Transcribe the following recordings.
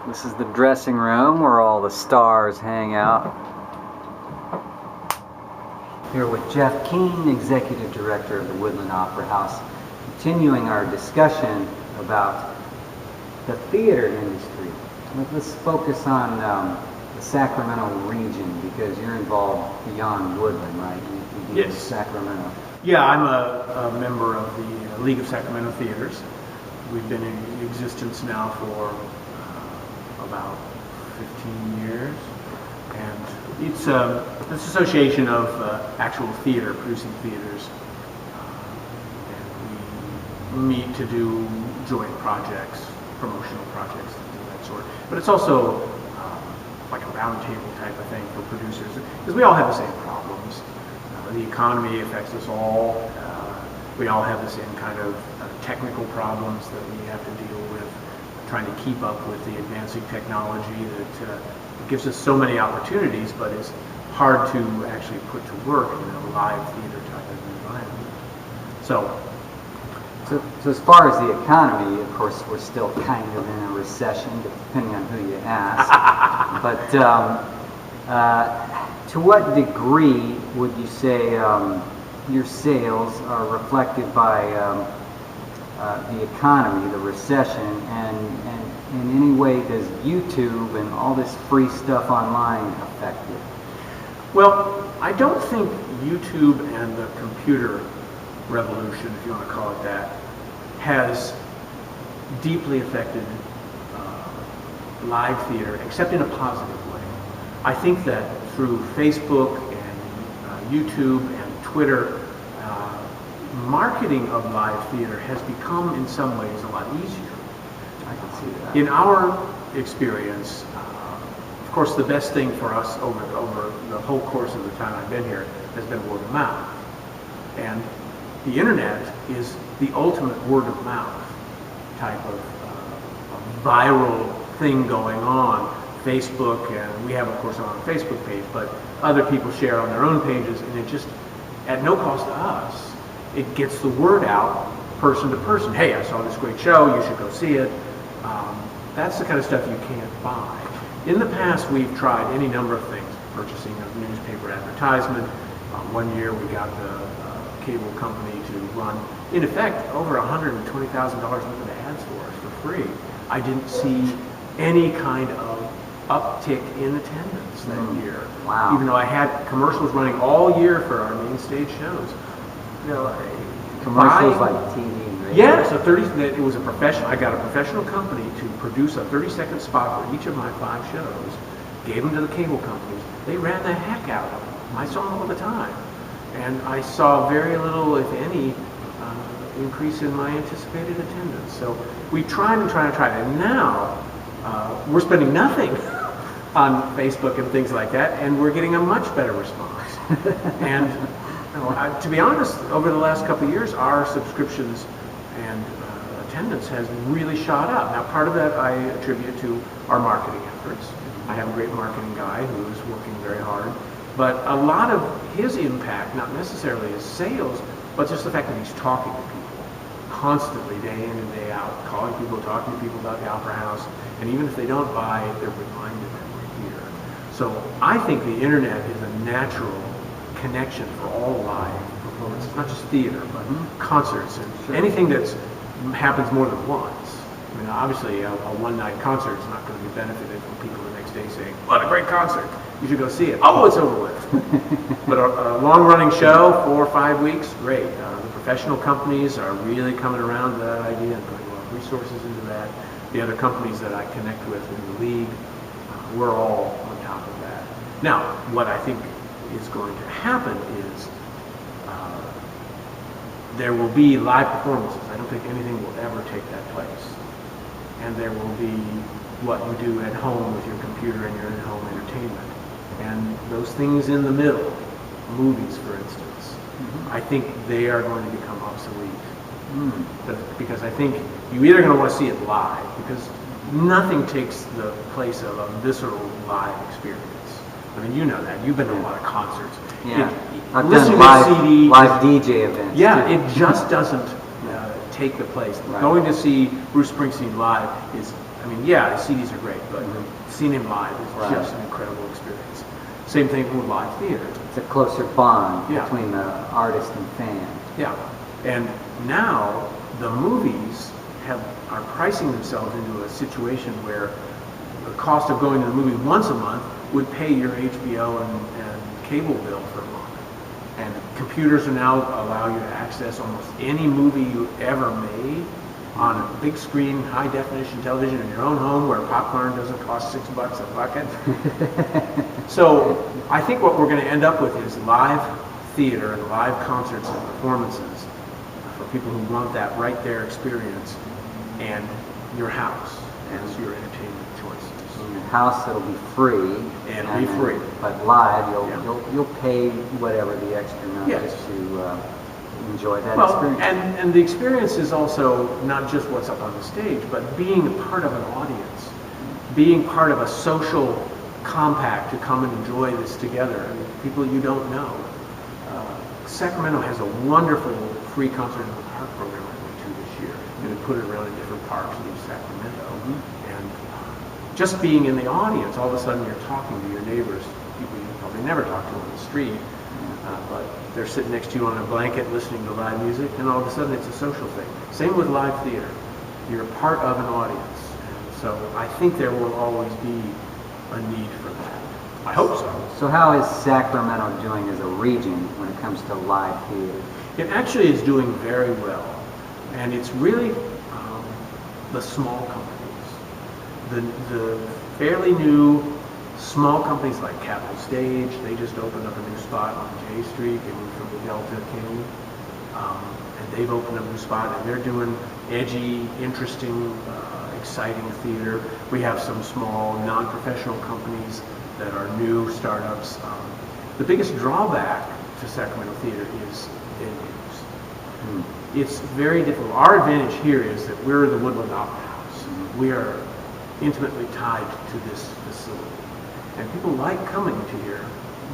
This is the dressing room where all the stars hang out. Here with Jeff Kean, Executive Director of the Woodland Opera House, continuing our discussion about the theater industry. Let's focus on the Sacramento region, because you're involved beyond Woodland, right? You do Yes. Sacramento. Yeah, I'm a member of the League of Sacramento Theaters. We've been in existence now for about 15 years, and it's an association of actual theater, producing theaters, and we meet to do joint projects, promotional projects, things of that sort. But it's also like a roundtable type of thing for producers, because we all have the same problems. The economy affects us all. We all have the same kind of technical problems that we have to deal with, trying to keep up with the advancing technology that gives us so many opportunities, but is hard to actually put to work in a live theater type of environment. So as far as the economy, of course, we're still kind of in a recession, depending on who you ask. But to what degree would you say your sales are reflected by the economy, the recession, and in any way does YouTube and all this free stuff online affect you? Well, I don't think YouTube and the computer revolution, if you want to call it that, has deeply affected live theater, except in a positive way. I think that through Facebook and YouTube and Twitter, marketing of live theater has become in some ways a lot easier. I can see that. In our experience, of course, the best thing for us over the whole course of the time I've been here has been word of mouth. And the internet is the ultimate word of mouth type of viral thing going on. Facebook, and we have, of course, our own Facebook page, but other people share on their own pages, and it just, at no cost to us, it gets the word out person to person. Hey, I saw this great show, you should go see it. That's the kind of stuff you can't buy. In the past, we've tried any number of things, purchasing of newspaper advertisement. One year we got the cable company to run, in effect, over $120,000 worth of ads for us for free. I didn't see any kind of uptick in attendance that year. Wow. Even though I had commercials running all year for our main stage shows. You know, Commercials like TV, right? yeah, so it was a professional. I got a professional company to produce a 30-second spot for each of my 5 shows. Gave them to the cable companies. They ran the heck out of them. I saw them all the time, and I saw very little, if any, increase in my anticipated attendance. So we tried, and now we're spending nothing on Facebook and things like that, and we're getting a much better response. And to be honest, over the last couple of years, our subscriptions and attendance has really shot up. Now, part of that I attribute to our marketing efforts. I have a great marketing guy who is working very hard, but a lot of his impact, not necessarily his sales, but just the fact that he's talking to people constantly, day in and day out, calling people, talking to people about the Opera House, and even if they don't buy, they're reminded that we're here. So I think the internet is a natural connection for all live performances, not just theater, but concerts and anything that happens more than once. I mean, obviously, a one-night concert is not going to be benefited from people the next day saying, "What a great concert! You should go see it." Oh, it's over with. But a long-running show, 4 or 5 weeks, great. The professional companies are really coming around to that idea and putting a lot of resources into that. The other companies that I connect with in the league, we're all on top of that. Now, what I think is going to happen is there will be live performances. I don't think anything will ever take that place. And there will be what you do at home with your computer and your in-home entertainment. And those things in the middle, movies for instance, I think they are going to become obsolete. Because I think you're either going to want to see it live, because nothing takes the place of a visceral live experience. I mean, you know that. You've been to a lot of concerts. Yeah. I've done live DJ events. Yeah, too. it just doesn't take the place. Right. Going to see Bruce Springsteen live is I mean, yeah, CDs are great, but seeing him live is Right. just an incredible experience. Same thing with live theater. It's a closer bond Yeah. between the artist and fan. Yeah, and now the movies are pricing themselves into a situation where the cost of going to the movie once a month would pay your HBO and cable bill for a month. And computers are now allow you to access almost any movie you ever made on a big screen, high definition television in your own home where popcorn doesn't cost $6 a bucket. So I think what we're going to end up with is live theater and live concerts and performances for people who want that right there experience, and your house as your entertainment choices. In your house, it'll be free. And it'll be free. But live, Yeah. you'll pay whatever the extra amount Yes. is to enjoy that Well, experience. and the experience is also not just what's up on the stage, but being a part of an audience, being part of a social compact to come and enjoy this together, and people you don't know. Sacramento has a wonderful free concert in the park program I went to this year, and they put it around in different parks in Sacramento. And just being in the audience, all of a sudden you're talking to your neighbors, people you probably never talk to on the street, but they're sitting next to you on a blanket listening to live music, and all of a sudden it's a social thing. Same with live theater. You're a part of an audience. And so I think there will always be a need for that. I hope so. So how is Sacramento doing as a region when it comes to live theater? It actually is doing very well. And it's really the small companies. The fairly new small companies like Capitol Stage, they just opened up a new spot on J Street. They moved from the Delta King. And they've opened up a new spot, and they're doing edgy, interesting, exciting theater. We have some small, non-professional companies that are new startups. The biggest drawback to Sacramento theater is venues. It's very difficult. Our advantage here is that we're the Woodland Opera House. We are intimately tied to this facility. And people like coming to here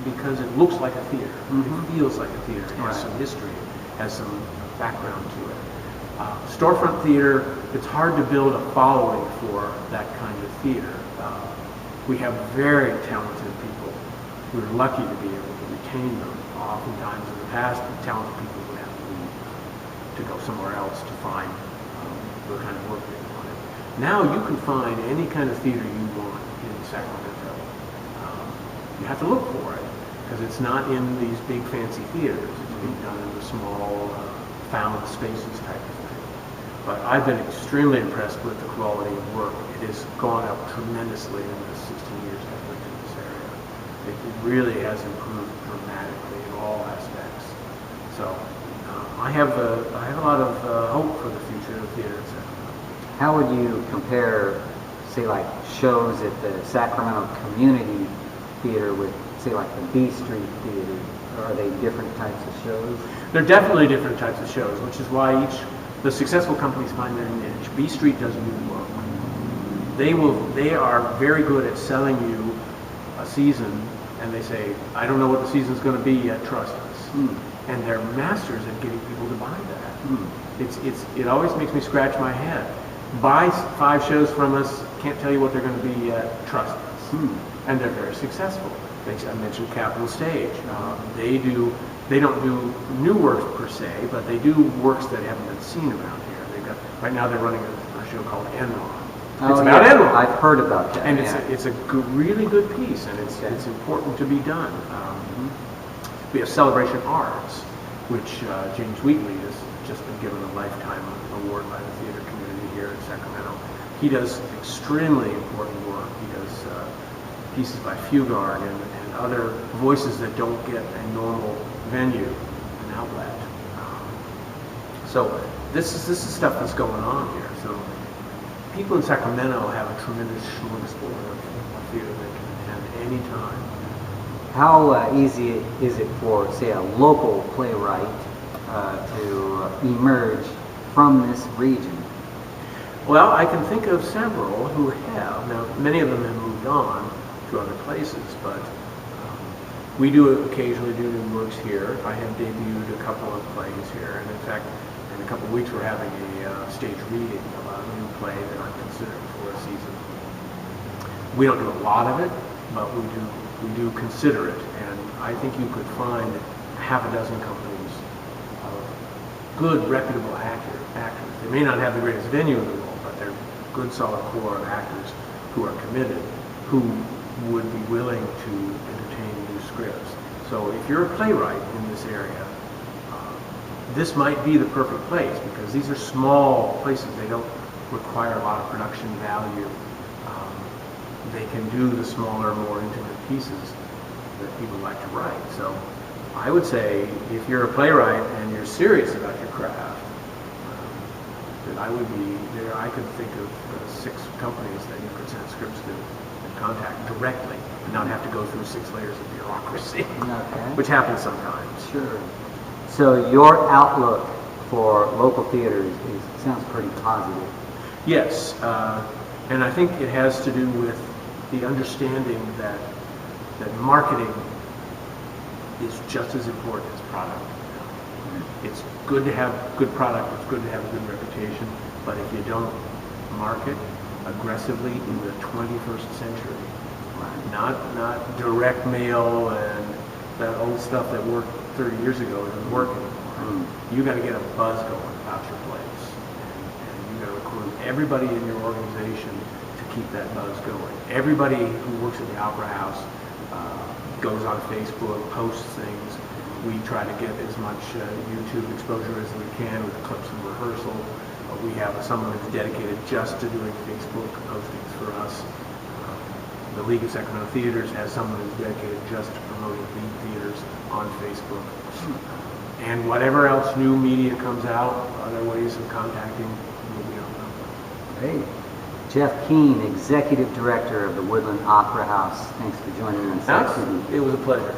because it looks like a theater. It feels like a theater. It has some history, has some background to it. Storefront theater, it's hard to build a following for that kind of theater. We have very talented people. We're lucky to be able to retain them. Oftentimes in the past, the talented people would have to leave to go somewhere else to find the kind of work they wanted. Now you can find any kind of theater you want in Sacramento. You have to look for it because it's not in these big fancy theaters. It's being done in the small found spaces type of thing. But I've been extremely impressed with the quality of work. It has gone up tremendously in the 16 years I've lived in this area. It really has improved dramatically in all aspects. So I have a lot of hope for the future of theater in Sacramento. How would you compare, say, like shows at the Sacramento Community Theater with, say, like the B Street Theater? Are they different types of shows? They're definitely different types of shows, which is why the successful companies find their niche. B Street does new work. They are very good at selling you a season, and they say, I don't know what the season's going to be yet, trust us. And they're masters at getting people to buy that. It always makes me scratch my head. Buy 5 shows from us, can't tell you what they're going to be yet, trust us. And they're very successful. I mentioned Capitol Stage. They don't do new works per se, but they do works that haven't been seen around here. Right now they're running a show called Enron. It's about Enron. I've heard about that. And it's a really good piece, and it's important to be done. We have Celebration Arts, which James Wheatley has just been given a lifetime award by the theater community here in Sacramento. He does extremely important work. He does pieces by Fugard and other voices that don't get a normal venue, an outlet. So this is stuff that's going on here. So people in Sacramento have a tremendous smorgasbord of theater they can attend any time. How easy is it for, say, a local playwright to emerge from this region? Well, I can think of several who have. Now, many of them have moved on to other places, but we do occasionally do new works here. I have debuted a couple of plays here, and in fact, an a couple of weeks we're having a stage reading of a new play that I'm considering for a season. We don't do a lot of it, but we do consider it, and I think you could find half a dozen companies of good, reputable actors. They may not have the greatest venue in the world, but they're good, solid core of actors who are committed, who would be willing to entertain new scripts. So if you're a playwright in this area, this might be the perfect place, because these are small places. They don't require a lot of production value. They can do the smaller, more intimate pieces that people like to write. So I would say if you're a playwright and you're serious about your craft, that I would be there. I could think of 6 companies that you could send scripts to and contact directly and not have to go through 6 layers of bureaucracy, which happens sometimes. Sure. So your outlook for local theaters sounds pretty positive. Yes, and I think it has to do with the understanding that marketing is just as important as product. It's good to have good product, it's good to have a good reputation, but if you don't market aggressively in the 21st century, not direct mail and that old stuff that worked 30 years ago doesn't work anymore. You got to get a buzz going about your place, and you got to recruit everybody in your organization to keep that buzz going. Everybody who works at the Opera House goes on Facebook, posts things. We try to get as much YouTube exposure as we can with clips of rehearsal. We have someone who's dedicated just to doing Facebook postings for us. The League of Sacramento Theaters has someone who's dedicated just to promoting lead theaters on Facebook. And whatever else new media comes out, other ways of contacting, we'll be on them. Great. Jeff Kean, Executive Director of the Woodland Opera House. Thanks for joining us. It was a pleasure.